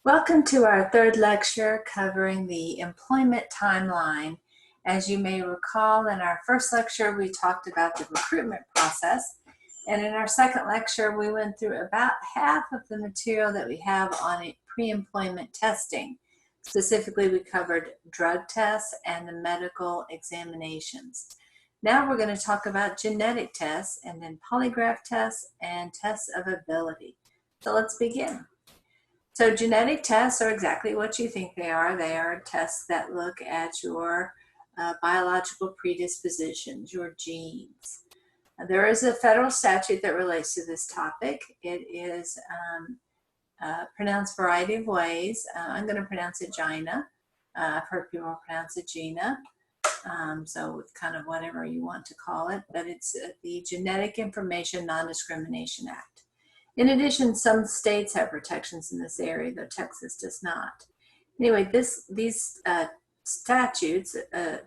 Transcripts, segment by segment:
Welcome to our third lecture covering the employment timeline. As you may recall, in our first lecture, we talked about the recruitment process. And in our second lecture, we went through about half of the material that we have on pre-employment testing. Specifically, we covered drug tests and the medical examinations. Now we're going to talk about genetic tests and then polygraph tests and tests of ability. So let's begin. So genetic tests are exactly what you think they are. They are tests that look at your biological predispositions, your genes. There is a federal statute that relates to this topic. It is pronounced a variety of ways. I'm going to pronounce it GINA. I've heard people pronounce it GINA. So it's kind of whatever you want to call it, but it's the Genetic Information Non-Discrimination Act. In addition, some states have protections in this area, though Texas does not. Anyway, these statutes,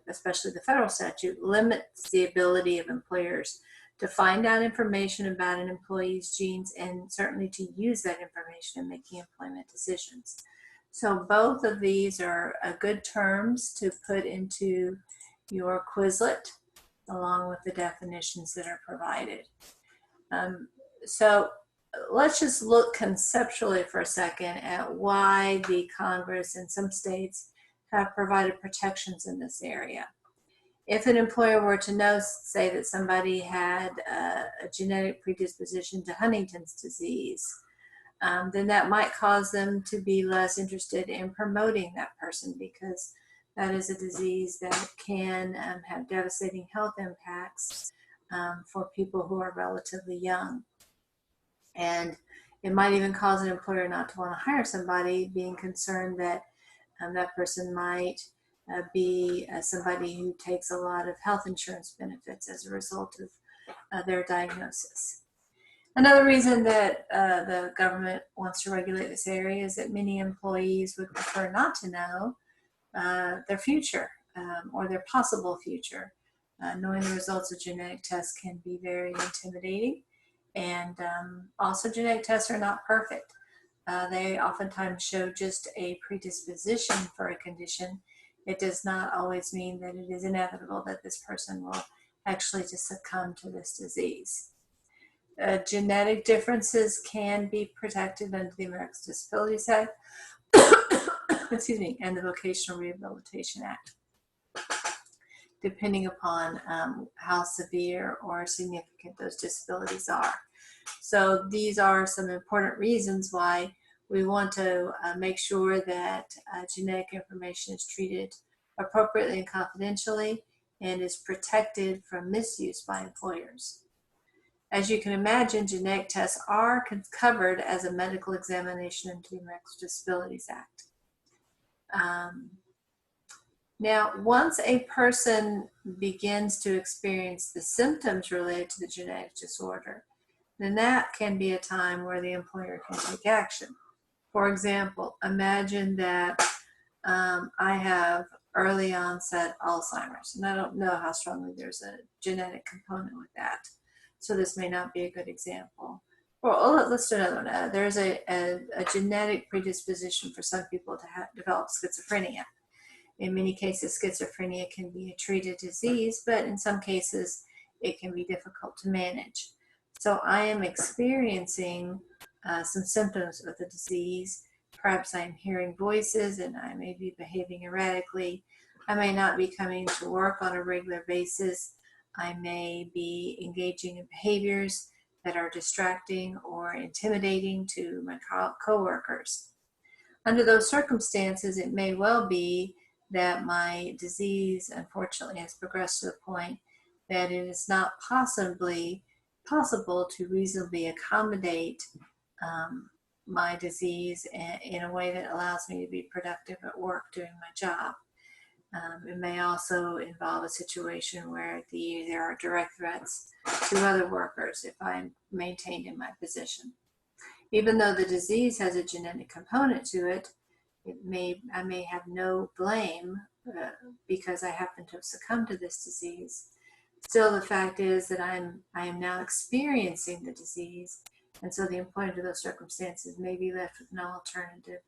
especially the federal statute, limits the ability of employers to find out information about an employee's genes and certainly to use that information in making employment decisions. So both of these are good terms to put into your Quizlet, along with the definitions that are provided. So let's just look conceptually for a second at why the Congress and some states have provided protections in this area. If an employer were to know, say, that somebody had a genetic predisposition to Huntington's disease, then that might cause them to be less interested in promoting that person, because that is a disease that can have devastating health impacts for people who are relatively young. And it might even cause an employer not to want to hire somebody, being concerned that that person might be somebody who takes a lot of health insurance benefits as a result of their diagnosis. Another reason that the government wants to regulate this area is that many employees would prefer not to know their future or their possible future. Knowing the results of genetic tests can be very intimidating. And also, genetic tests are not perfect. They oftentimes show just a predisposition for a condition. It does not always mean that it is inevitable that this person will actually just succumb to this disease. Genetic differences can be protected under the Americans with Disabilities Act, excuse me, and the Vocational Rehabilitation Act, depending upon how severe or significant those disabilities are. So these are some important reasons why we want to make sure that genetic information is treated appropriately and confidentially and is protected from misuse by employers. As you can imagine, genetic tests are covered as a medical examination under the Americans with Disabilities Act. Now, once a person begins to experience the symptoms related to the genetic disorder, then that can be a time where the employer can take action. For example, imagine that I have early onset Alzheimer's, and I don't know how strongly there's a genetic component with that. So this may not be a good example. Well, let's do another one. There's a genetic predisposition for some people to develop schizophrenia. In many cases, schizophrenia can be a treated disease, but in some cases, it can be difficult to manage. So I am experiencing some symptoms of the disease. Perhaps I'm hearing voices and I may be behaving erratically. I may not be coming to work on a regular basis. I may be engaging in behaviors that are distracting or intimidating to my coworkers. Under those circumstances, it may well be that my disease, unfortunately, has progressed to the point that it is not possible to reasonably accommodate my disease in a way that allows me to be productive at work doing my job. It may also involve a situation where there are direct threats to other workers if I'm maintained in my position. Even though the disease has a genetic component to it, I may have no blame because I happen to have succumbed to this disease. Still, the fact is that I am now experiencing the disease, and so the employer under those circumstances may be left with no alternative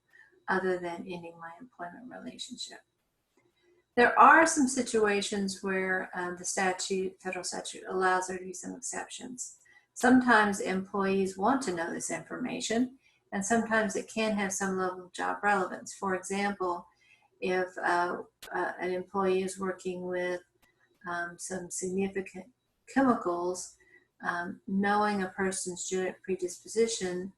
other than ending my employment relationship. There are some situations where the federal statute allows there to be some exceptions. Sometimes employees want to know this information, and sometimes it can have some level of job relevance. For example, if an employee is working with some significant chemicals, knowing a person's genetic predisposition,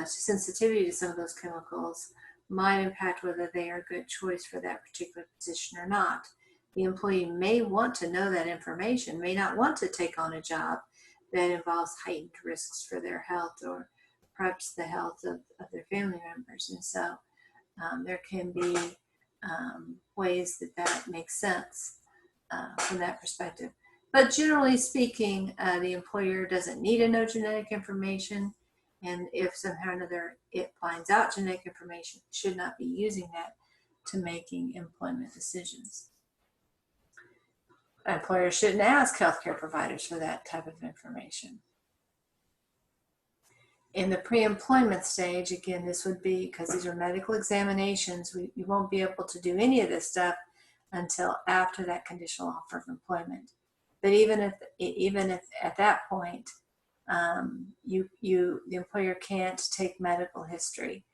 sensitivity to some of those chemicals might impact whether they are a good choice for that particular position or not. The employee may want to know that information, may not want to take on a job that involves heightened risks for their health or perhaps the health of their family members. And so there can be ways that makes sense from that perspective. But generally speaking, the employer doesn't need to know genetic information. And if somehow or another it finds out genetic information, it should not be using that to making employment decisions. Employers shouldn't ask healthcare providers for that type of information. In the pre-employment stage, again, this would be, because these are medical examinations, you won't be able to do any of this stuff until after that conditional offer of employment. But even if at that point, the employer can't take medical history,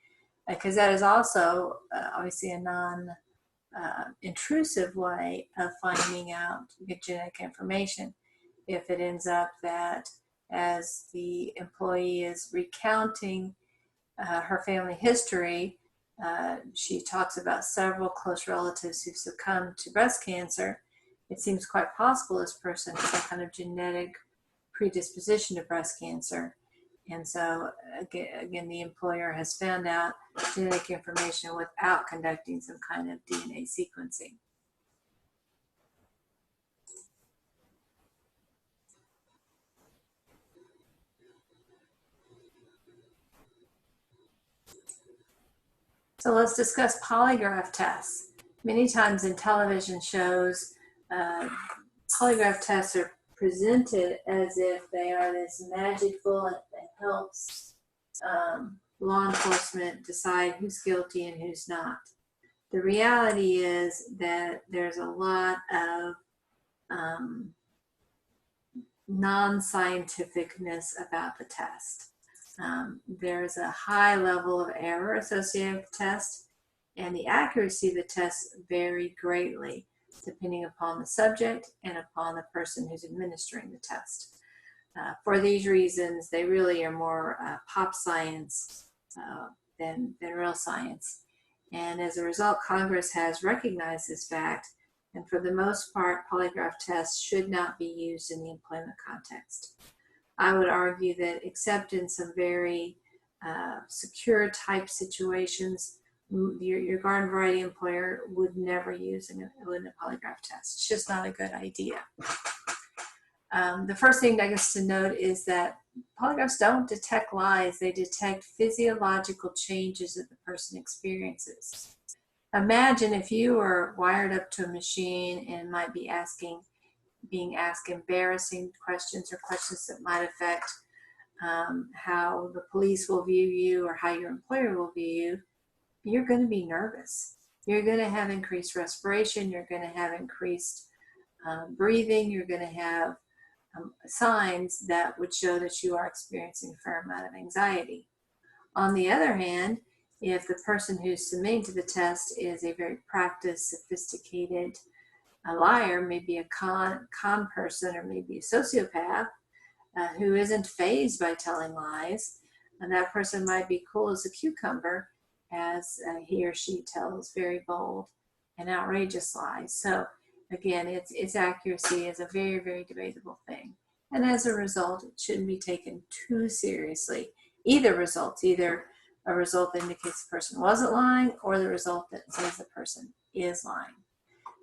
because that is also obviously a non-intrusive way of finding out genetic information. If it ends up that as the employee is recounting her family history, she talks about several close relatives who've succumbed to breast cancer, it seems quite possible this person has some kind of genetic predisposition to breast cancer. And so, again, the employer has found out genetic information without conducting some kind of DNA sequencing. So let's discuss polygraph tests. Many times in television shows, polygraph tests are presented as if they are this magic bullet that helps law enforcement decide who's guilty and who's not. The reality is that there's a lot of non-scientificness about the test. There's a high level of error associated with the test, and the accuracy of the test vary greatly depending upon the subject and upon the person who's administering the test. For these reasons, they really are more pop science than real science. And as a result, Congress has recognized this fact, and for the most part, polygraph tests should not be used in the employment context. I would argue that except in some very secure type situations, your garden variety employer would never use a polygraph test. It's just not a good idea. The first thing I guess to note is that polygraphs don't detect lies, they detect physiological changes that the person experiences. Imagine if you were wired up to a machine and might be being asked embarrassing questions or questions that might affect how the police will view you or how your employer will view you. You're going to be nervous. You're going to have increased respiration. You're going to have increased breathing. You're going to have signs that would show that you are experiencing a fair amount of anxiety. On the other hand, if the person who's submitting to the test is a very practiced, sophisticated liar, maybe a con person or maybe a sociopath who isn't fazed by telling lies, and that person might be cool as a cucumber as he or she tells very bold and outrageous lies. So again, its accuracy is a very, very debatable thing. And as a result, it shouldn't be taken too seriously. Either a result that indicates the person wasn't lying or the result that says the person is lying.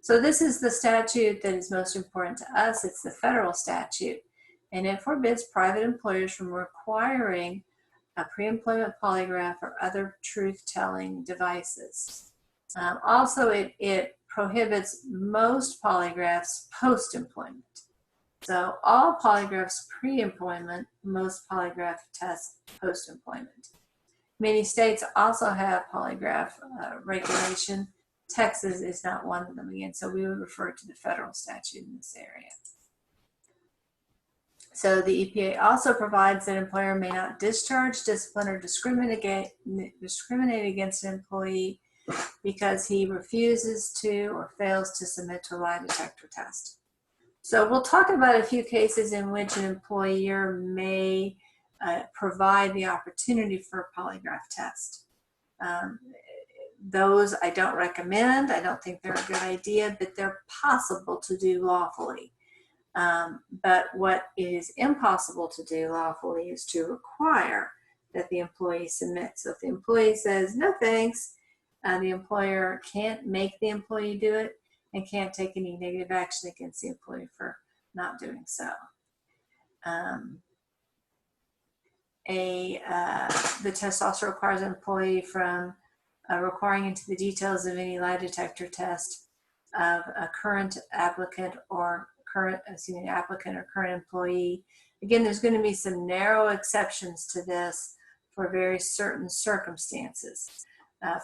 So this is the statute that is most important to us. It's the federal statute, and it forbids private employers from requiring a pre-employment polygraph or other truth-telling devices. Also, it prohibits most polygraphs post-employment. So all polygraphs pre-employment, most polygraph tests post-employment. Many states also have polygraph regulation. Texas is not one of them again, so we would refer to the federal statute in this area. So the EPA also provides that an employer may not discharge, discipline, or discriminate against an employee because he refuses to or fails to submit to a lie detector test. So we'll talk about a few cases in which an employer may provide the opportunity for a polygraph test. Those I don't recommend. I don't think they're a good idea, but they're possible to do lawfully. But what is impossible to do lawfully is to require that the employee submit. So if the employee says, no thanks, the employer can't make the employee do it and can't take any negative action against the employee for not doing so. The test also requires an employee from requiring into the details of any lie detector test of a current applicant or current employee. Again, there's going to be some narrow exceptions to this for very certain circumstances.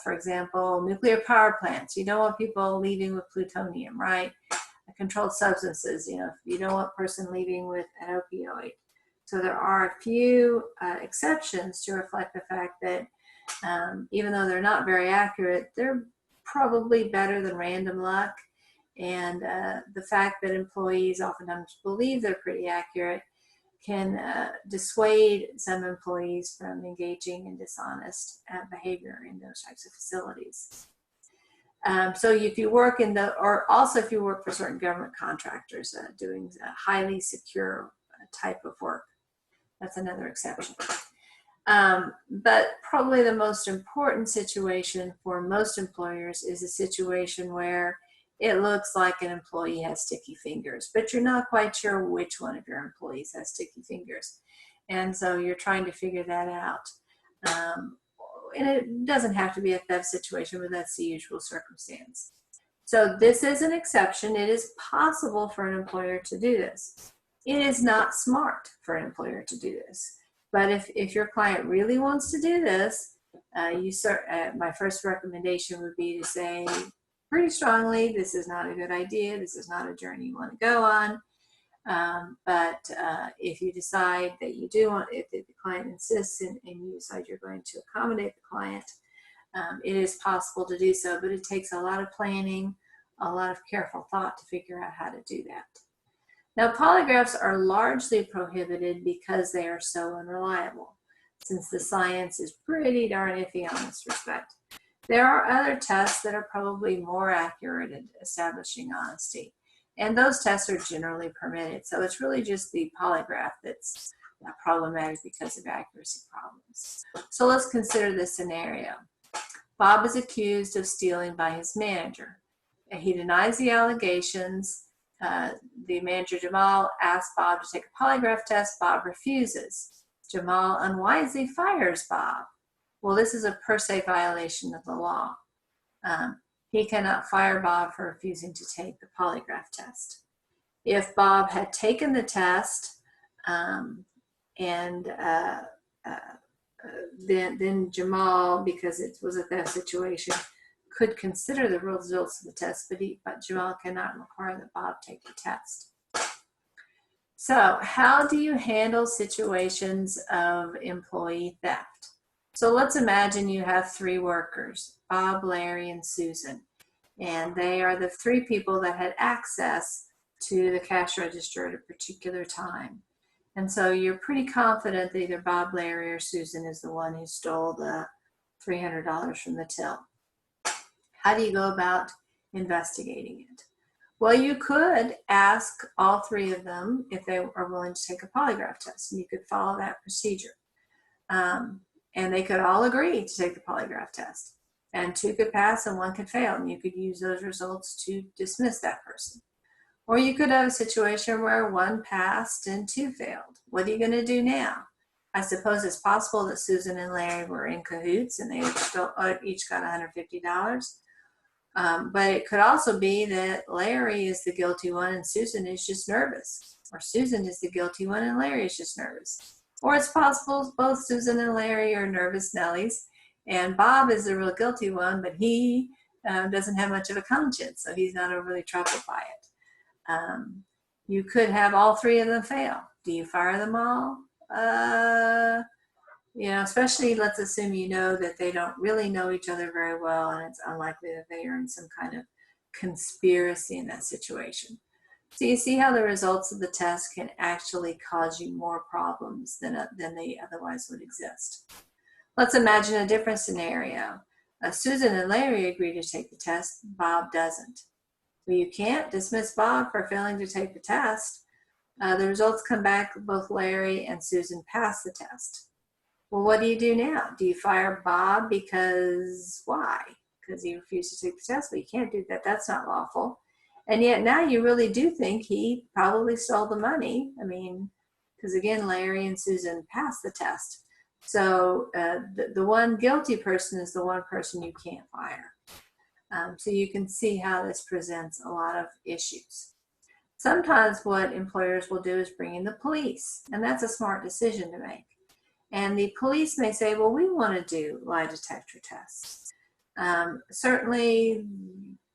For example, nuclear power plants. You don't want people leaving with plutonium, right? Controlled substances. You don't want a person leaving with an opioid. So there are a few exceptions to reflect the fact that even though they're not very accurate, they're probably better than random luck. And the fact that employees oftentimes believe they're pretty accurate can dissuade some employees from engaging in dishonest behavior in those types of facilities. So if you work if you work for certain government contractors doing highly secure type of work, that's another exception. But probably the most important situation for most employers is a situation where it looks like an employee has sticky fingers, but you're not quite sure which one of your employees has sticky fingers. And so you're trying to figure that out. And it doesn't have to be a theft situation, but that's the usual circumstance. So this is an exception. It is possible for an employer to do this. It is not smart for an employer to do this. But if your client really wants to do this, my first recommendation would be to say pretty strongly, this is not a good idea. This is not a journey you want to go on. But if you decide that you do want, if the client insists and you decide you're going to accommodate the client, it is possible to do so, but it takes a lot of planning, a lot of careful thought to figure out how to do that. Now, polygraphs are largely prohibited because they are so unreliable, since the science is pretty darn iffy on this respect. There are other tests that are probably more accurate at establishing honesty, and those tests are generally permitted. So it's really just the polygraph that's problematic because of accuracy problems. So let's consider this scenario. Bob is accused of stealing by his manager. He denies the allegations. The manager, Jamal, asks Bob to take a polygraph test. Bob refuses. Jamal unwisely fires Bob. Well, this is a per se violation of the law. He cannot fire Bob for refusing to take the polygraph test. If Bob had taken the test then Jamal, because it was a theft situation, could consider the results of the test, but Jamal cannot require that Bob take the test. So how do you handle situations of employee theft? So let's imagine you have 3 workers, Bob, Larry, and Susan, and they are the 3 people that had access to the cash register at a particular time. And so you're pretty confident that either Bob, Larry, or Susan is the one who stole the $300 from the till. How do you go about investigating it? Well, you could ask all 3 of them if they are willing to take a polygraph test, and you could follow that procedure. And they could all agree to take the polygraph test. And 2 could pass and 1 could fail, and you could use those results to dismiss that person. Or you could have a situation where 1 passed and 2 failed. What are you going to do now? I suppose it's possible that Susan and Larry were in cahoots and they each got $150. But it could also be that Larry is the guilty one and Susan is just nervous. Or Susan is the guilty one and Larry is just nervous. Or it's possible both Susan and Larry are nervous Nellies, and Bob is the real guilty one, but he doesn't have much of a conscience, so he's not overly troubled by it. You could have all three of them fail. Do you fire them all? Especially let's assume you know that they don't really know each other very well, and it's unlikely that they are in some kind of conspiracy in that situation. So you see how the results of the test can actually cause you more problems than they otherwise would exist. Let's imagine a different scenario. Susan and Larry agree to take the test. Bob doesn't. Well, you can't dismiss Bob for failing to take the test. The results come back, both Larry and Susan pass the test. Well, what do you do now? Do you fire Bob because why? Because he refused to take the test? Well, you can't do that. That's not lawful. And yet now you really do think he probably stole the money. I mean, because again, Larry and Susan passed the test. So the one guilty person is the one person you can't fire. So you can see how this presents a lot of issues. Sometimes what employers will do is bring in the police, and that's a smart decision to make. And the police may say, well, we want to do lie detector tests. Certainly,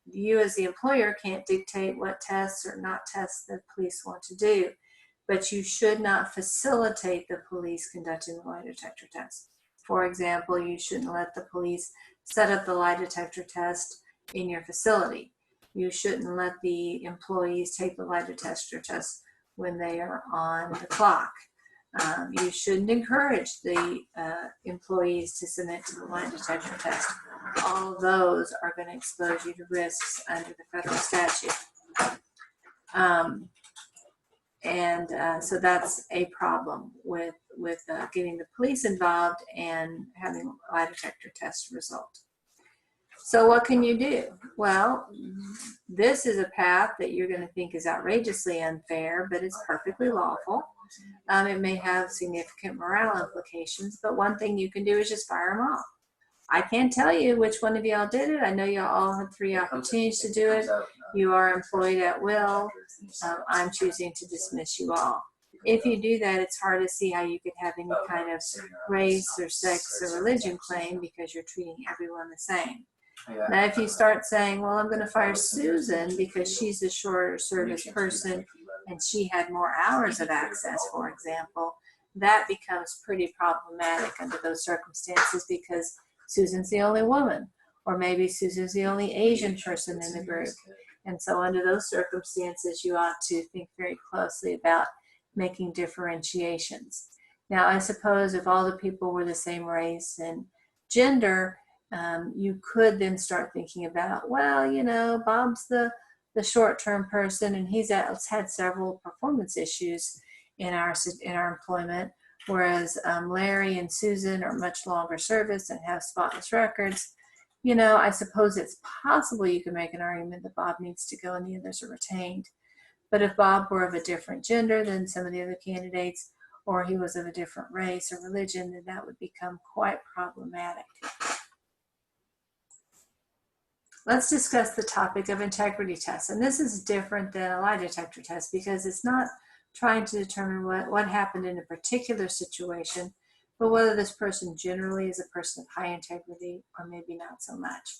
you as the employer can't dictate what tests or not tests the police want to do, but you should not facilitate the police conducting the lie detector test. For example, you shouldn't let the police set up the lie detector test in your facility. You shouldn't let the employees take the lie detector test when they are on the clock. You shouldn't encourage the employees to submit to the lie detector test. All of those are going to expose you to risks under the federal statute. So that's a problem with getting the police involved and having a lie detector test result. So what can you do? Well, this is a path that you're going to think is outrageously unfair, but it's perfectly lawful. It may have significant morale implications, but one thing you can do is just fire them all. I can't tell you which one of y'all did it. I know y'all all had 3 opportunities to do it. You are employed at will. I'm choosing to dismiss you all. If you do that, it's hard to see how you could have any kind of race or sex or religion claim because you're treating everyone the same. Now, if you start saying, well, I'm going to fire Susan because she's a shorter service person and she had more hours of access, for example, that becomes pretty problematic under those circumstances because Susan's the only woman, or maybe Susan's the only Asian person in the group. And so under those circumstances, you ought to think very closely about making differentiations. Now, I suppose if all the people were the same race and gender, you could then start thinking about, well, Bob's the short-term person and he's had several performance issues in our employment, whereas Larry and Susan are much longer service and have spotless records. I suppose it's possible you can make an argument that Bob needs to go and the others are retained. But if Bob were of a different gender than some of the other candidates, or he was of a different race or religion, then that would become quite problematic. Let's discuss the topic of integrity tests. And this is different than a lie detector test because it's not trying to determine what happened in a particular situation, but whether this person generally is a person of high integrity or maybe not so much.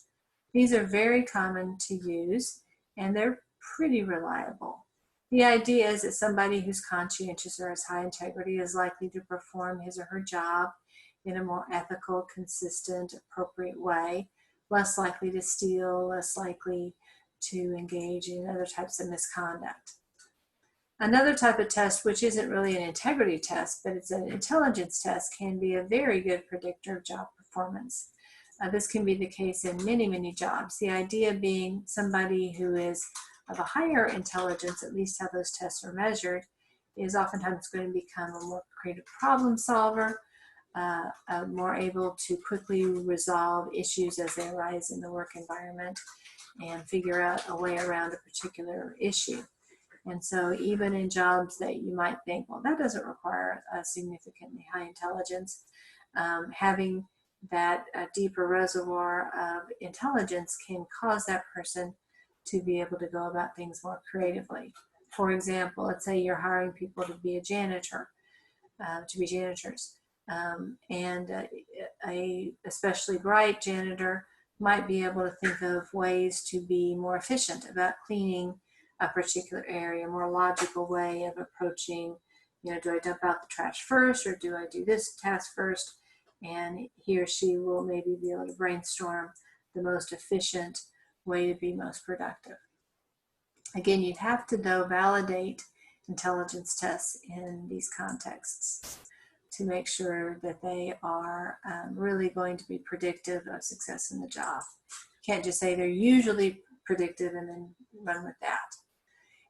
These are very common to use and they're pretty reliable. The idea is that somebody who's conscientious or has high integrity is likely to perform his or her job in a more ethical, consistent, appropriate way, less likely to steal, less likely to engage in other types of misconduct. Another type of test, which isn't really an integrity test, but it's an intelligence test, can be a very good predictor of job performance. This can be the case in many, many jobs. The idea being somebody who is of a higher intelligence, at least how those tests are measured, is oftentimes going to become a more creative problem solver, more able to quickly resolve issues as they arise in the work environment and figure out a way around a particular issue. And so even in jobs that you might think, well, that doesn't require a significantly high intelligence, having that deeper reservoir of intelligence can cause that person to be able to go about things more creatively. For example, let's say you're hiring people to be a janitor. to be janitors. And a especially bright janitor might be able to think of ways to be more efficient about cleaning a particular area, a more logical way of approaching, you know, do I dump out the trash first or do I do this task first? And he or she will maybe be able to brainstorm the most efficient way to be most productive. Again, you'd have to, though, validate intelligence tests in these contexts to make sure that they are really going to be predictive of success in the job. You can't just say they're usually predictive and then run with that.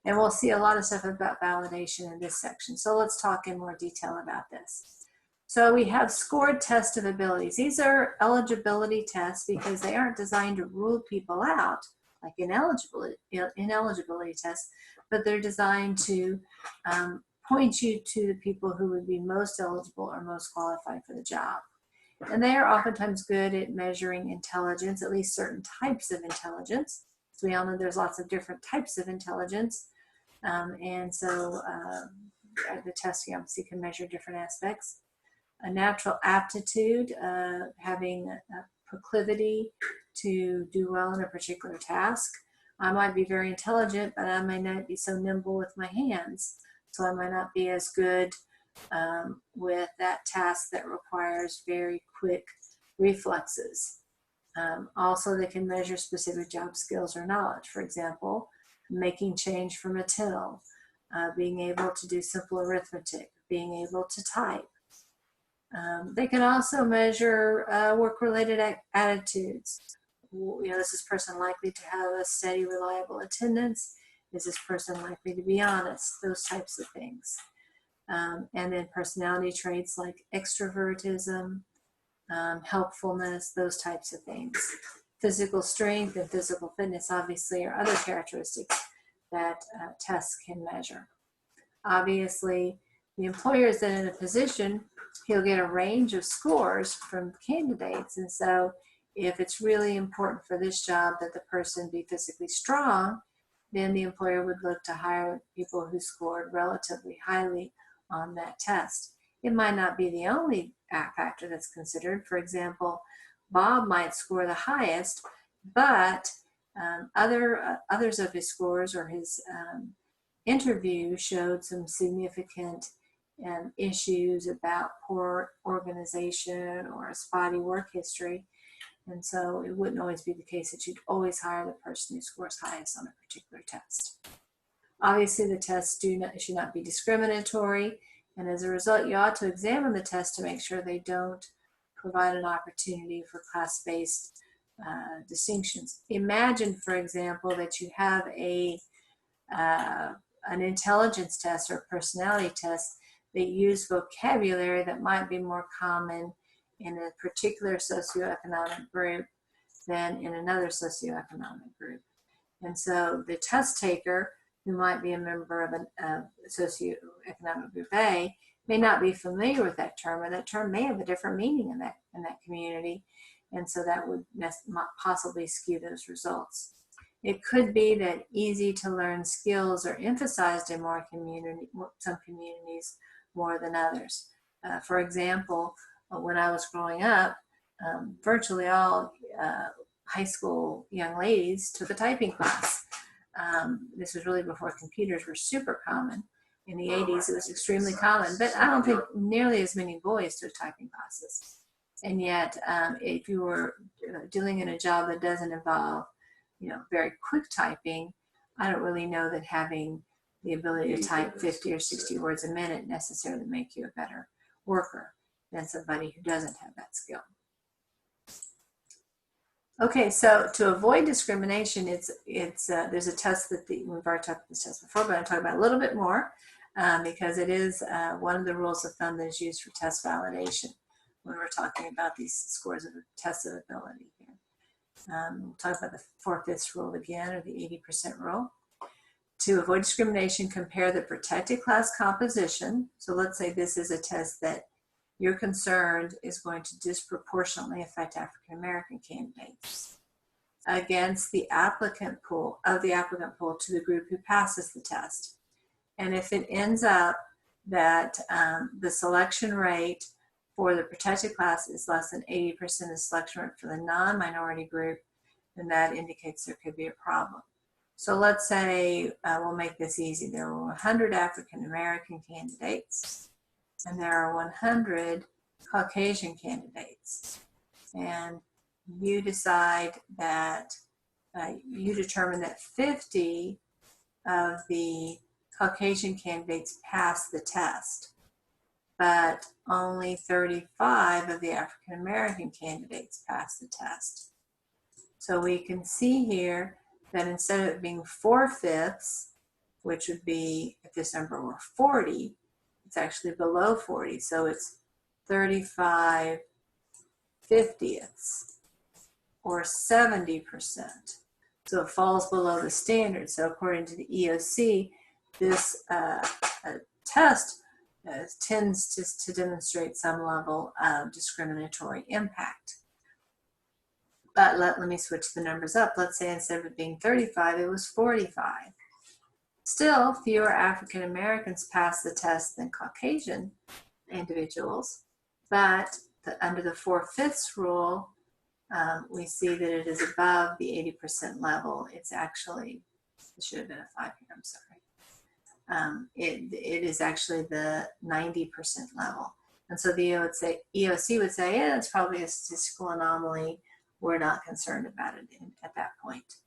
And we'll see a lot of stuff about validation in this section. So let's talk in more detail about this. So we have scored test of abilities. These are eligibility tests because they aren't designed to rule people out like ineligibility tests, but they're designed to point you to the people who would be most eligible or most qualified for the job. And they are oftentimes good at measuring intelligence, at least certain types of intelligence. So we all know there's lots of different types of intelligence. And so the testing obviously can measure different aspects. A natural aptitude, having a proclivity to do well in a particular task. I might be very intelligent, but I may not be so nimble with my hands. So I might not be as good with that task that requires very quick reflexes. Also, they can measure specific job skills or knowledge. For example, making change from a till, being able to do simple arithmetic, being able to type. They can also measure work-related attitudes. You know, is this person likely to have a steady, reliable attendance? Is this person likely to be honest? Those types of things. And then personality traits like extrovertism, helpfulness, those types of things. Physical strength and physical fitness obviously are other characteristics that tests can measure. Obviously, the employer is then in a position, he'll get a range of scores from candidates. And so if it's really important for this job that the person be physically strong, then the employer would look to hire people who scored relatively highly on that test. It might not be the only factor that's considered. For example, Bob might score the highest, but others of his scores or his interview showed some significant issues about poor organization or a spotty work history. And so it wouldn't always be the case that you'd always hire the person who scores highest on a particular test. Obviously, the tests should not be discriminatory, and as a result, you ought to examine the test to make sure they don't provide an opportunity for class-based distinctions. Imagine, for example, that you have an intelligence test or personality test that use vocabulary that might be more common in a particular socioeconomic group than in another socioeconomic group. And so the test taker, who might be a member of a socioeconomic group A, may not be familiar with that term, or that term may have a different meaning in that community. And so that would possibly skew those results. It could be that easy to learn skills are emphasized in some communities more than others. For example, when I was growing up, virtually all high school young ladies took a typing class. This was really before computers were super common. In the 80s, it was extremely common, but I don't think nearly as many boys took typing classes. And yet, if you were dealing in a job that doesn't involve, very quick typing, I don't really know that having the ability to type 50 or 60 words a minute necessarily make you a better worker than somebody who doesn't have that skill. Okay, so to avoid discrimination, there's a test that we've already talked about this test before, but I'll talk about it a little bit more because it is one of the rules of thumb that is used for test validation when we're talking about these scores of tests of ability here. We'll talk about the 4/5 rule again, or the 80% rule. To avoid discrimination, compare the protected class composition. So let's say this is a test that you're concerned is going to disproportionately affect African American candidates against the applicant pool to the group who passes the test. And if it ends up that the selection rate for the protected class is less than 80% of the selection rate for the non-minority group, then that indicates there could be a problem. So let's say, we'll make this easy. There were 100 African American candidates, and there are 100 Caucasian candidates. And you decide that, you determine that 50 of the Caucasian candidates pass the test, but only 35 of the African American candidates pass the test. So we can see here that instead of it being 4/5, which would be, if this number were 40, it's actually below 40. So it's 35/50ths, or 70%. So it falls below the standard. So according to the EOC, this test tends to demonstrate some level of discriminatory impact. But let me switch the numbers up. Let's say instead of it being 35, it was 45. Still, fewer African Americans pass the test than Caucasian individuals, but under the 4/5 rule, we see that it is above the 80% level. It's actually, it should have been a 5 here, I'm sorry. It is actually the 90% level. And so the EOC would say, yeah, it's probably a statistical anomaly. We're not concerned about it at that point.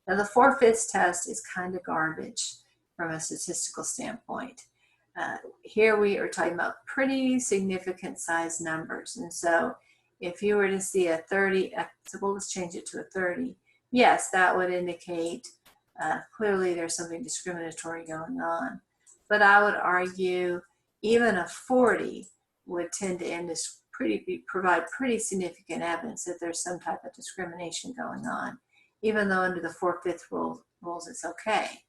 Now the 4/5 test is kind of garbage from a statistical standpoint. Here we are talking about pretty significant size numbers. And so if you were to see a 30, so well, let's change it to a 30. Yes, that would indicate clearly there's something discriminatory going on. But I would argue even a 40 would tend to provide pretty significant evidence that there's some type of discrimination going on, even though under the 4/5 rules it's okay.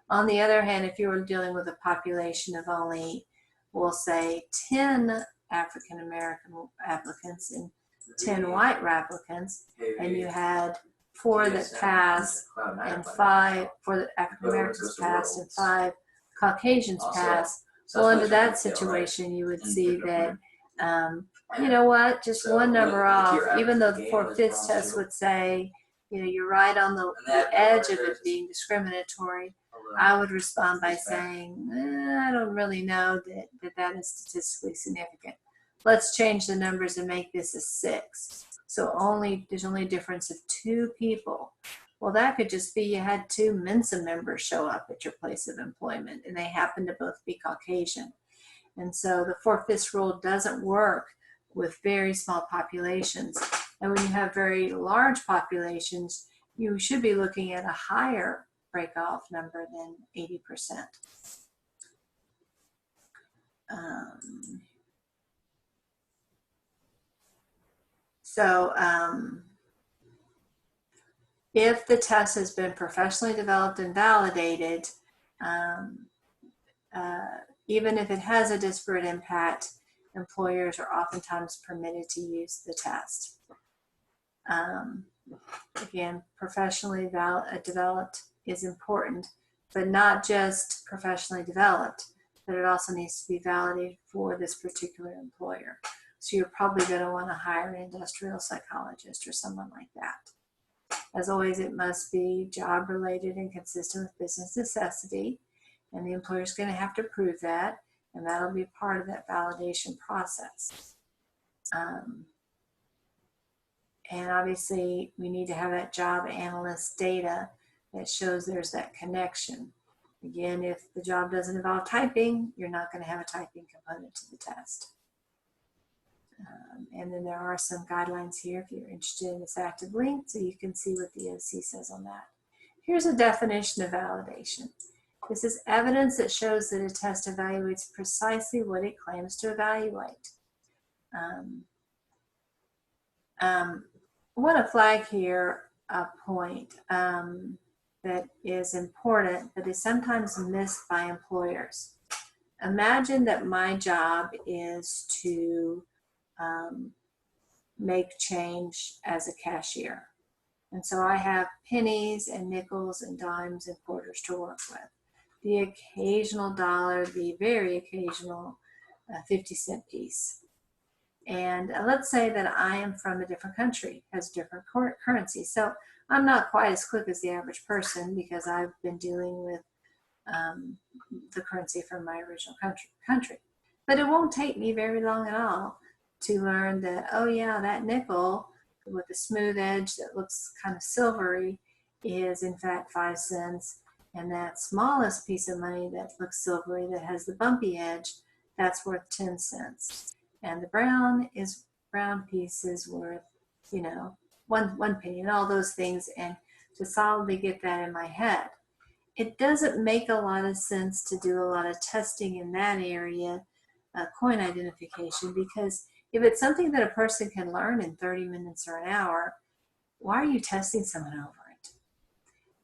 On the other hand, if you were dealing with a population of only, we'll say, 10 African American applicants and 10 white applicants, and you had 4 that passed and 4 African Americans passed and 5 Caucasians passed, well, under that situation, you would see that, you know what, just one number off, even though the 4/5 test would say, you know, you're right on the edge of it being discriminatory, I would respond by saying, I don't really know that is statistically significant. Let's change the numbers and make this a 6. So there's only a difference of 2 people. Well, that could just be you had 2 Mensa members show up at your place of employment, and they happen to both be Caucasian. And so the 4/5 rule doesn't work with very small populations. And when you have very large populations, you should be looking at a higher break-off number than 80%. If the test has been professionally developed and validated, even if it has a disparate impact, employers are oftentimes permitted to use the test. Again, professionally developed is important, but not just professionally developed, but it also needs to be validated for this particular employer. So you're probably going to want to hire an industrial psychologist or someone like that. As always, it must be job related and consistent with business necessity, and the employer is going to have to prove that, and that'll be part of that validation process. And obviously, we need to have that job analyst data that shows there's that connection. Again, if the job doesn't involve typing, you're not going to have a typing component to the test. And then there are some guidelines here if you're interested in this active link, so you can see what the EOC says on that. Here's a definition of validation. This is evidence that shows that a test evaluates precisely what it claims to evaluate. I want to flag here a point that is important, but is sometimes missed by employers. Imagine that my job is to make change as a cashier. And so I have pennies and nickels and dimes and quarters to work with. the occasional dollar, the very occasional 50-cent piece. And let's say that I am from a different country, has different currency. So I'm not quite as quick as the average person because I've been dealing with the currency from my original country. But it won't take me very long at all to learn that, oh yeah, that nickel with a smooth edge that looks kind of silvery is in fact 5 cents. And that smallest piece of money that looks silvery that has the bumpy edge, that's worth 10 cents. And the brown piece is worth, you know, one penny, and all those things. And to solidly get that in my head, it doesn't make a lot of sense to do a lot of testing in that area, coin identification, because if it's something that a person can learn in 30 minutes or an hour, why are you testing someone over it?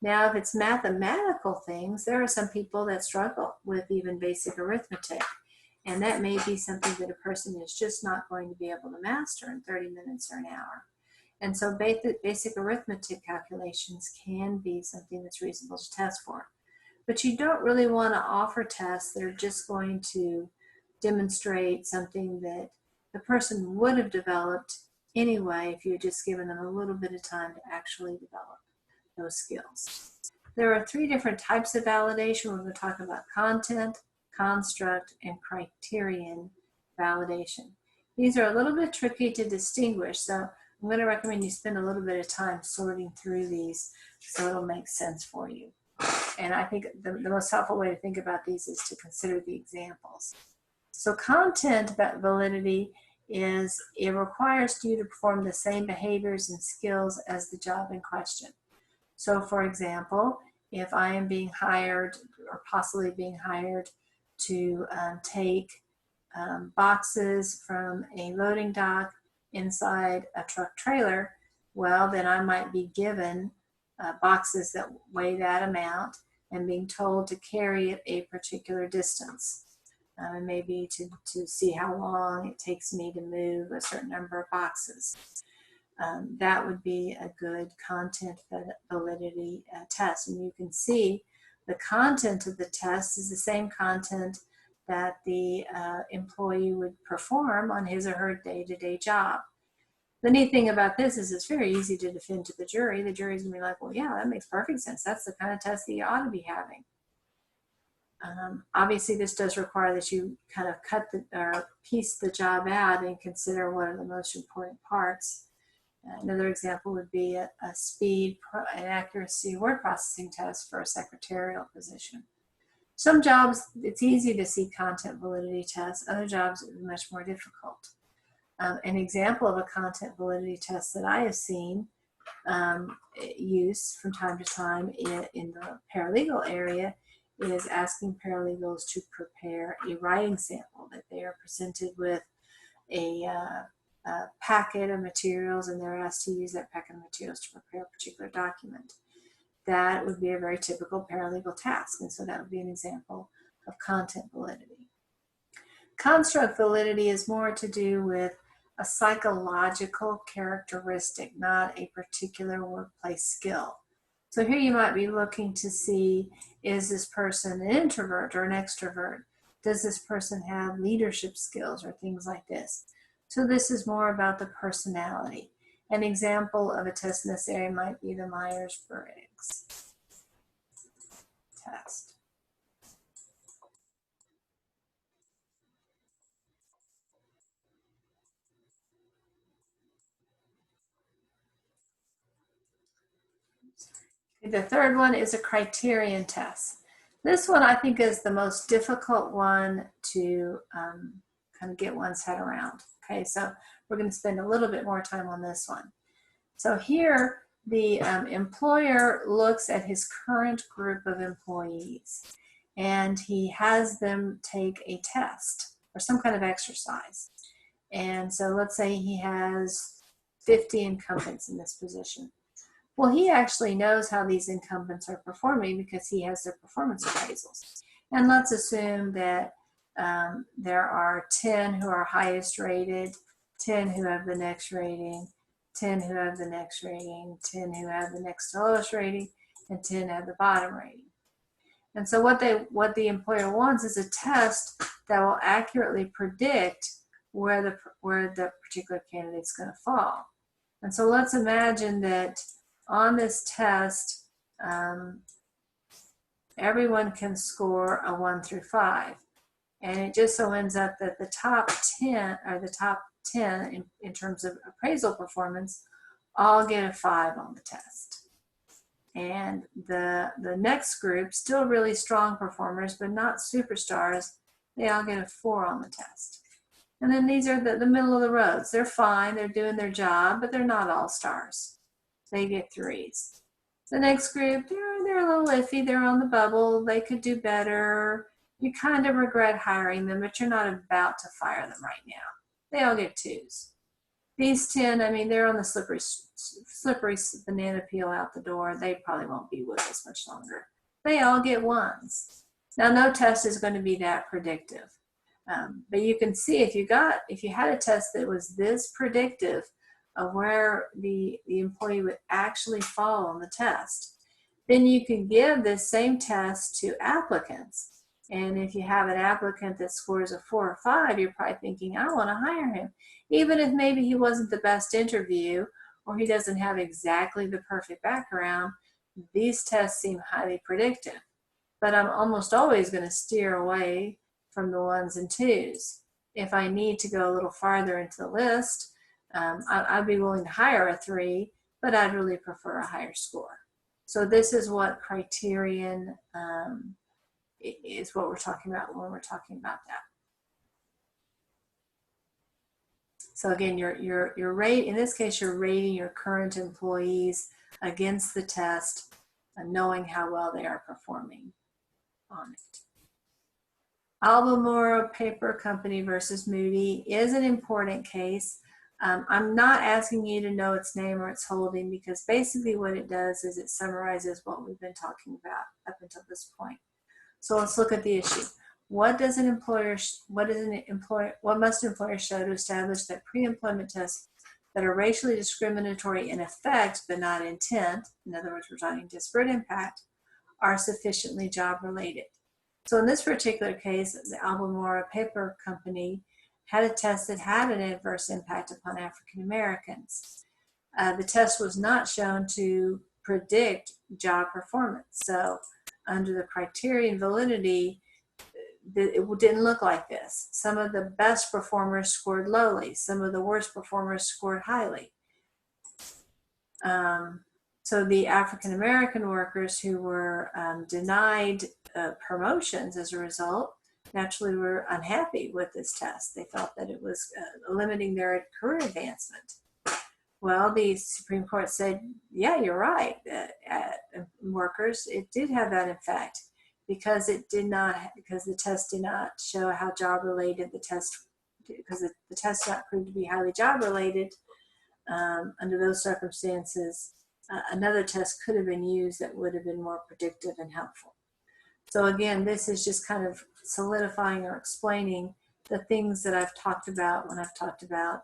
Now, if it's mathematical things, there are some people that struggle with even basic arithmetic, and that may be something that a person is just not going to be able to master in 30 minutes or an hour. And so basic arithmetic calculations can be something that's reasonable to test for. But you don't really want to offer tests that are just going to demonstrate something that the person would have developed anyway if you had just given them a little bit of time to actually develop those skills. There are 3 different types of validation. We're going to talk about content, construct, and criterion validation. These are a little bit tricky to distinguish, so I'm going to recommend you spend a little bit of time sorting through these so it'll make sense for you. And I think the most helpful way to think about these is to consider the examples. So content validity is, it requires you to perform the same behaviors and skills as the job in question. So for example, if I am being hired or possibly being hired to take boxes from a loading dock inside a truck trailer, well, then I might be given boxes that weigh that amount and being told to carry it a particular distance. Maybe to see how long it takes me to move a certain number of boxes. That would be a good content validity test. And you can see the content of the test is the same content that the employee would perform on his or her day-to-day job. The neat thing about this is it's very easy to defend to the jury. The jury's gonna be like, well, yeah, that makes perfect sense. That's the kind of test that you ought to be having. Obviously, this does require that you kind of piece the job out and consider what are the most important parts. Another example would be a speed and accuracy word processing test for a secretarial position. Some jobs, it's easy to see content validity tests. Other jobs, it would be much more difficult. An example of a content validity test that I have seen use from time to time in the paralegal area is asking paralegals to prepare a writing sample, that they are presented with a packet of materials and they're asked to use that packet of materials to prepare a particular document. That would be a very typical paralegal task, and so that would be an example of content validity. Construct validity is more to do with a psychological characteristic, not a particular workplace skill. So here you might be looking to see, is this person an introvert or an extrovert? Does this person have leadership skills or things like this? So this is more about the personality. An example of a test in this area might be the Myers-Briggs test. The third one is a criterion test. This one I think is the most difficult one to kind of get one's head around. Okay, so we're going to spend a little bit more time on this one. So here, the employer looks at his current group of employees and he has them take a test or some kind of exercise. And so let's say he has 50 incumbents in this position. Well, he actually knows how these incumbents are performing because he has their performance appraisals. And let's assume that there are 10 who are highest rated, 10 who have the next rating, 10 who have the next rating, 10 who have the next lowest rating, and 10 have the bottom rating. And so what the employer wants is a test that will accurately predict where the particular candidate's going to fall. And so let's imagine that on this test, everyone can score a 1 through 5. And it just so ends up that the top 10, or the top 10 in terms of appraisal performance, all get a 5 on the test. And the next group, still really strong performers, but not superstars, they all get a 4 on the test. And then these are the middle of the roads. They're fine, they're doing their job, but they're not all stars. They get 3s. The next group, they're a little iffy, they're on the bubble, they could do better. You kind of regret hiring them, but you're not about to fire them right now. They all get 2s. These 10, I mean, they're on the slippery banana peel out the door. They probably won't be with us much longer. They all get 1s. Now, no test is going to be that predictive. But you can see if you had a test that was this predictive of where the employee would actually fall on the test, then you can give this same test to applicants. And if you have an applicant that scores a 4 or 5, you're probably thinking, I want to hire him. Even if maybe he wasn't the best interview or he doesn't have exactly the perfect background, these tests seem highly predictive. But I'm almost always going to steer away from the 1s and 2s. If I need to go a little farther into the list, I'd be willing to hire a 3, but I'd really prefer a higher score. So this is what criterion is what we're talking about when we're talking about that. So again, your rate, in this case, you're rating your current employees against the test and knowing how well they are performing on it. Albemarle Paper Company versus Moody is an important case. I'm not asking you to know its name or its holding, because basically what it does is it summarizes what we've been talking about up until this point. So let's look at the issue. What must an employer show to establish that pre-employment tests that are racially discriminatory in effect but not intent, in other words, we're talking disparate impact, are sufficiently job related? So in this particular case, the Albemarle Paper Company had a test that had an adverse impact upon African Americans. The test was not shown to predict job performance. So under the criterion validity, it didn't look like this. Some of the best performers scored lowly. Some of the worst performers scored highly. So the African American workers who were denied promotions as a result naturally were unhappy with this test. They felt that it was limiting their career advancement. Well, the Supreme Court said, yeah, you're right. Workers, it did have that effect, because the test did not show how job related because the test did not prove to be highly job related. Under those circumstances, another test could have been used that would have been more predictive and helpful. So again, this is just kind of solidifying or explaining the things that I've talked about when I've talked about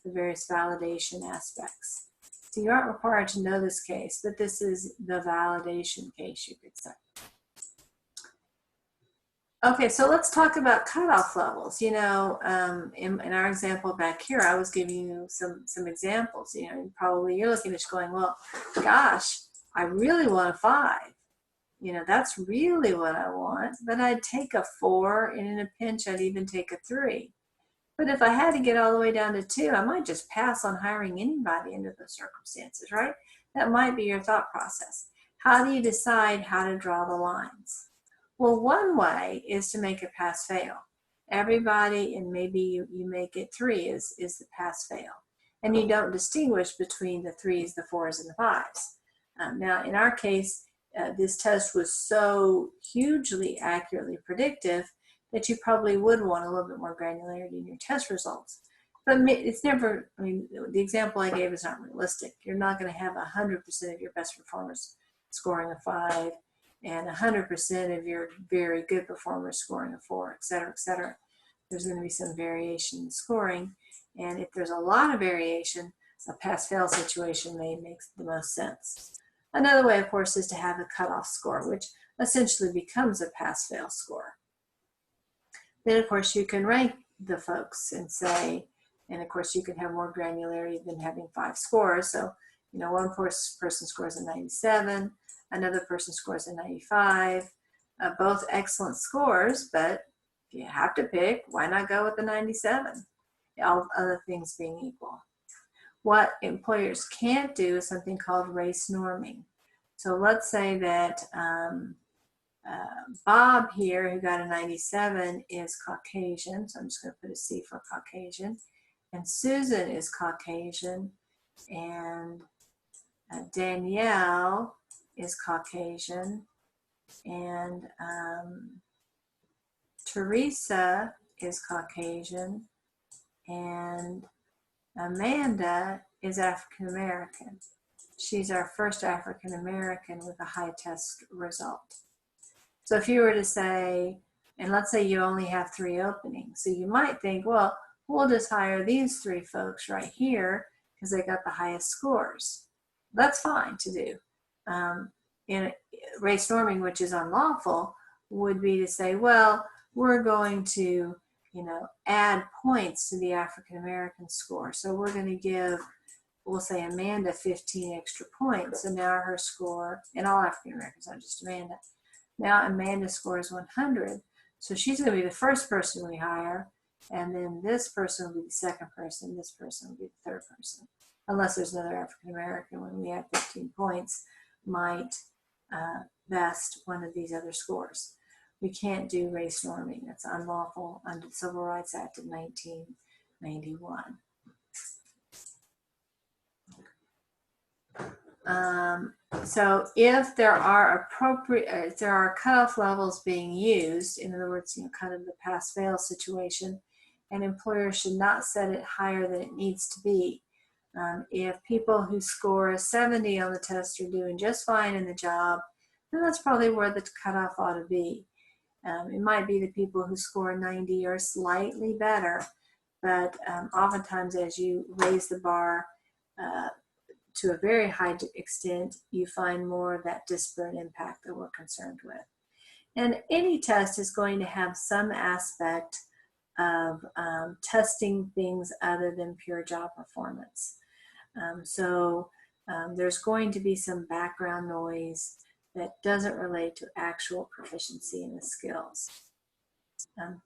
the various validation aspects. So you aren't required to know this case, but this is the validation case, you could say. Okay, so let's talk about cutoff levels. You know, in our example back here, I was giving you some examples. You know, probably you're looking at it going, well, gosh, I really want a 5. You know, that's really what I want, but I'd take a 4, and in a pinch, I'd even take a 3. But if I had to get all the way down to 2, I might just pass on hiring anybody under those circumstances, right? That might be your thought process. How do you decide how to draw the lines? Well, one way is to make it pass-fail. Everybody, and maybe you make it 3 is the pass-fail. And you don't distinguish between the 3s, the 4s, and the 5s. Now, in our case, this test was so hugely accurately predictive that you probably would want a little bit more granularity in your test results. But it's never, I mean, the example I gave is not realistic. You're not going to have 100% of your best performers scoring a 5 and 100% of your very good performers scoring a 4, et cetera, et cetera. There's going to be some variation in scoring. And if there's a lot of variation, a pass-fail situation may make the most sense. Another way, of course, is to have a cutoff score, which essentially becomes a pass-fail score. Then, of course, you can rank the folks and say, and of course, you can have more granularity than having 5 scores. So, you know, one person scores a 97, another person scores a 95, both excellent scores, but if you have to pick, why not go with the 97? All other things being equal. What employers can't do is something called race norming. So let's say that Bob here, who got a 97, is Caucasian. So I'm just going to put a C for Caucasian. And Susan is Caucasian. And Danielle is Caucasian. And Teresa is Caucasian. And Amanda is African American. She's our first African American with a high test result. So if you were to say, and let's say you only have 3 openings, so you might think, well, we'll just hire these 3 folks right here because they got the highest scores. That's fine to do. In race norming, which is unlawful, would be to say, well, we're going to, you know, add points to the African American score. So we're going to give, we'll say Amanda 15 extra points. So now her score, and all African Americans, not just Amanda. Now Amanda scores 100. So she's going to be the first person we hire. And then this person will be the second person. This person will be the third person. Unless there's another African American, when we have 15 points, might vest one of these other scores. We can't do race norming. That's unlawful under the Civil Rights Act of 1991. So if there are if there are cutoff levels being used, in other words, you know, kind of the pass-fail situation, an employer should not set it higher than it needs to be. If people who score a 70 on the test are doing just fine in the job, then that's probably where the cutoff ought to be. It might be the people who score 90 or slightly better, but oftentimes as you raise the bar to a very high extent, you find more of that disparate impact that we're concerned with. And any test is going to have some aspect of testing things other than pure job performance. So there's going to be some background noise that doesn't relate to actual proficiency in the skills.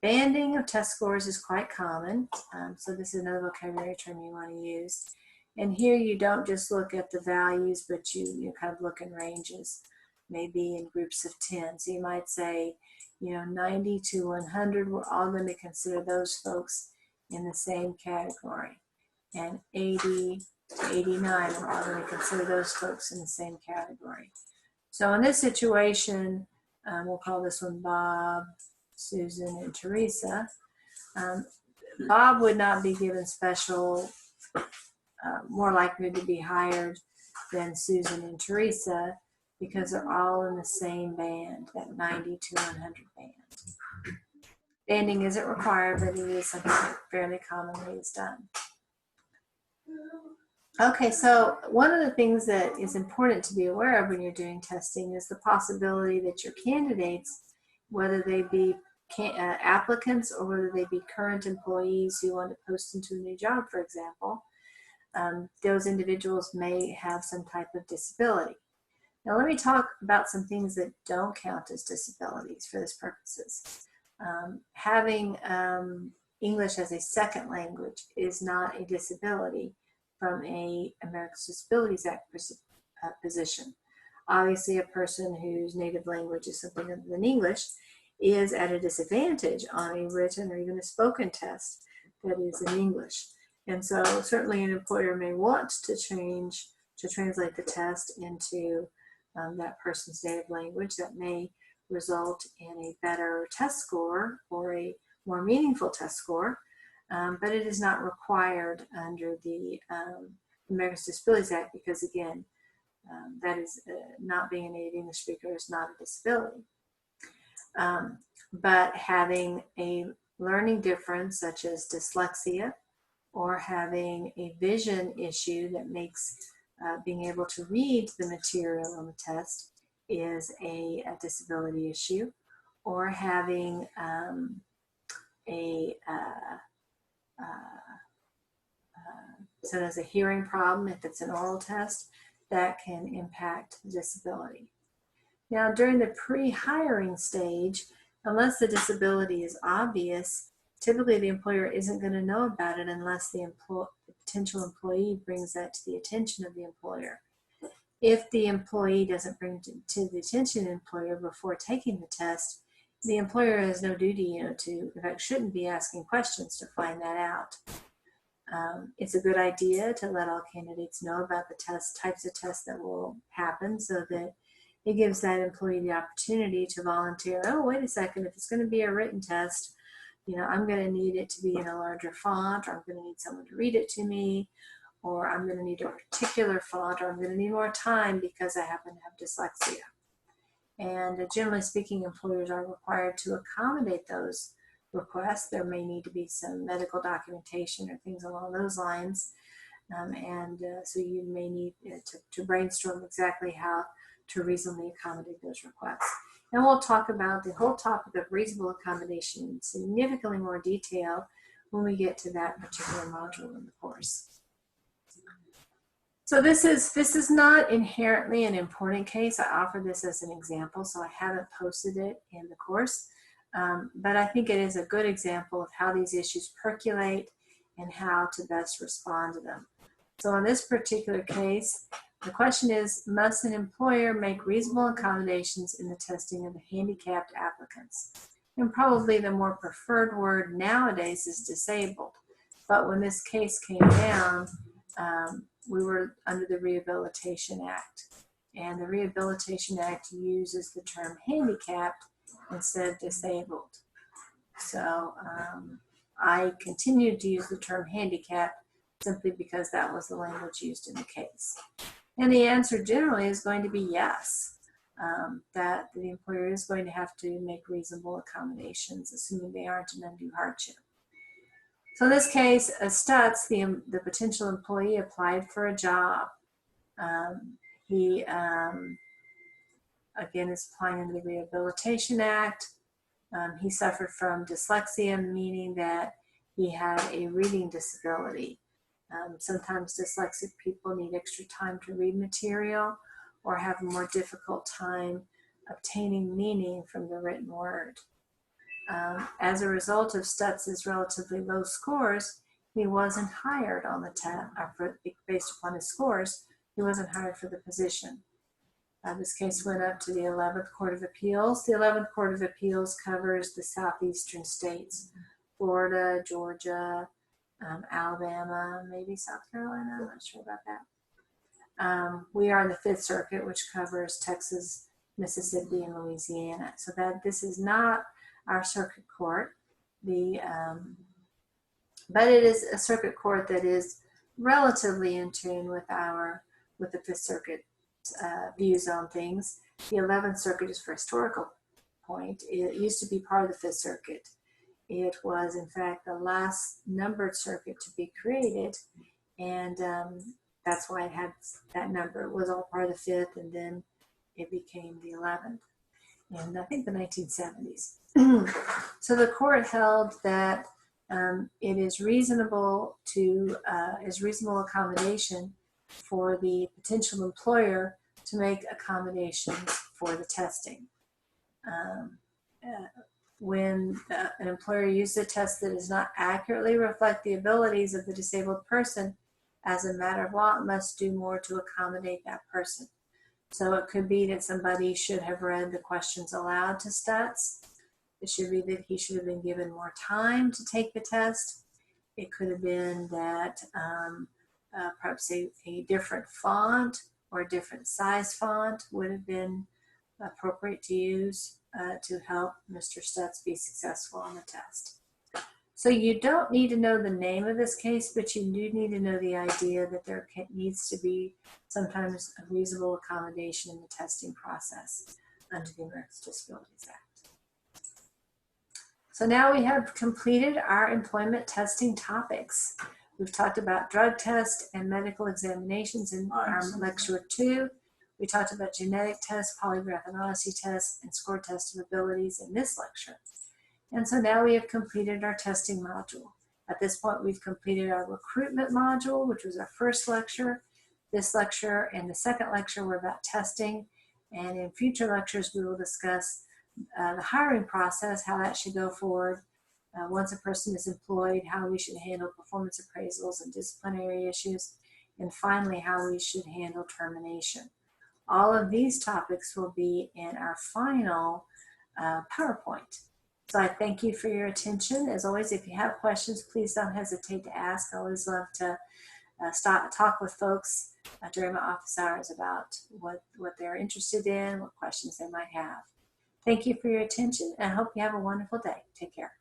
Banding of test scores is quite common. So this is another vocabulary term you want to use. And here you don't just look at the values, but you kind of look in ranges, maybe in groups of 10. So you might say, you know, 90 to 100, we're all going to consider those folks in the same category. And 80 to 89, we're all going to consider those folks in the same category. So in this situation, we'll call this one Bob, Susan, and Teresa. Bob would not be given special, more likely to be hired than Susan and Teresa because they're all in the same band, that 90 to 100 band. Banding isn't required, but it is something that fairly commonly is done. Okay, so one of the things that is important to be aware of when you're doing testing is the possibility that your candidates, whether they be applicants or whether they be current employees who want to post into a new job, for example, those individuals may have some type of disability. Now let me talk about some things that don't count as disabilities for this purposes. Having English as a second language is not a disability from a Americans with Disabilities Act position. Obviously, a person whose native language is something other than English is at a disadvantage on a written or even a spoken test that is in English. And so certainly an employer may want to translate the test into that person's native language. That may result in a better test score or a more meaningful test score. But it is not required under the Americans with Disabilities Act because, again, that is not being a native English speaker is not a disability. But having a learning difference such as dyslexia or having a vision issue that makes being able to read the material on the test is a disability issue, or having so there's a hearing problem if it's an oral test that can impact disability. Now, during the pre-hiring stage, unless the disability is obvious, typically the employer isn't going to know about it unless the potential employee brings that to the attention of the employer. If the employee doesn't bring it to the attention of the employer before taking the test, the employer has no duty, to, in fact, shouldn't be asking questions to find that out. It's a good idea to let all candidates know about the types of tests that will happen, so that it gives that employee the opportunity to volunteer. Oh, wait a second, if it's going to be a written test, I'm going to need it to be in a larger font, or I'm going to need someone to read it to me, or I'm going to need a particular font, or I'm going to need more time because I happen to have dyslexia. And generally speaking, employers are required to accommodate those requests. There may need to be some medical documentation or things along those lines. So you may need to brainstorm exactly how to reasonably accommodate those requests. And we'll talk about the whole topic of reasonable accommodation in significantly more detail when we get to that particular module in the course. So this is not inherently an important case. I offer this as an example, so I haven't posted it in the course. But I think it is a good example of how these issues percolate and how to best respond to them. So in this particular case, the question is, must an employer make reasonable accommodations in the testing of the handicapped applicants? And probably the more preferred word nowadays is disabled. But when this case came down, we were under the Rehabilitation Act. And the Rehabilitation Act uses the term handicapped instead of disabled. So I continued to use the term handicapped simply because that was the language used in the case. And the answer generally is going to be yes, that the employer is going to have to make reasonable accommodations, assuming they aren't an undue hardship. So in this case, Stutz, the potential employee, applied for a job. He, again, is applying under the Rehabilitation Act. He suffered from dyslexia, meaning that he had a reading disability. Sometimes dyslexic people need extra time to read material or have a more difficult time obtaining meaning from the written word. As a result of Stutz's relatively low scores, he wasn't hired on the test, based upon his scores, he wasn't hired for the position. This case went up to the 11th Court of Appeals. The 11th Court of Appeals covers the southeastern states, Florida, Georgia, Alabama, maybe South Carolina, I'm not sure about that. We are in the Fifth Circuit, which covers Texas, Mississippi, and Louisiana. So that this is not our circuit court. But it is a circuit court that is relatively in tune with the Fifth Circuit views on things. The 11th Circuit is for historical point. It used to be part of the Fifth Circuit. It was, in fact, the last numbered circuit to be created, and that's why it had that number. It was all part of the Fifth, and then it became the 11th in, I think, the 1970s. So the court held that it is reasonable accommodation for the potential employer to make accommodations for the testing. When an employer uses a test that does not accurately reflect the abilities of the disabled person, as a matter of law, it must do more to accommodate that person. So it could be that somebody should have read the questions aloud to Stutz. It should be that he should have been given more time to take the test. It could have been that perhaps a different font or a different size font would have been appropriate to use to help Mr. Stutz be successful on the test. So you don't need to know the name of this case, but you do need to know the idea that there needs to be sometimes a reasonable accommodation in the testing process under the Americans with Disabilities Act. So now we have completed our employment testing topics. We've talked about drug tests and medical examinations in our lecture 2. We talked about genetic tests, polygraph and honesty tests, and score test of abilities in this lecture. And so now we have completed our testing module. At this point, we've completed our recruitment module, which was our first lecture. This lecture and the second lecture were about testing. And in future lectures, we will discuss the hiring process, how that should go forward. Once a person is employed, how we should handle performance appraisals and disciplinary issues. And finally, how we should handle termination. All of these topics will be in our final PowerPoint. So I thank you for your attention. As always, if you have questions, please don't hesitate to ask. I always love to talk with folks during my office hours about what they're interested in, what questions they might have. Thank you for your attention, and I hope you have a wonderful day. Take care.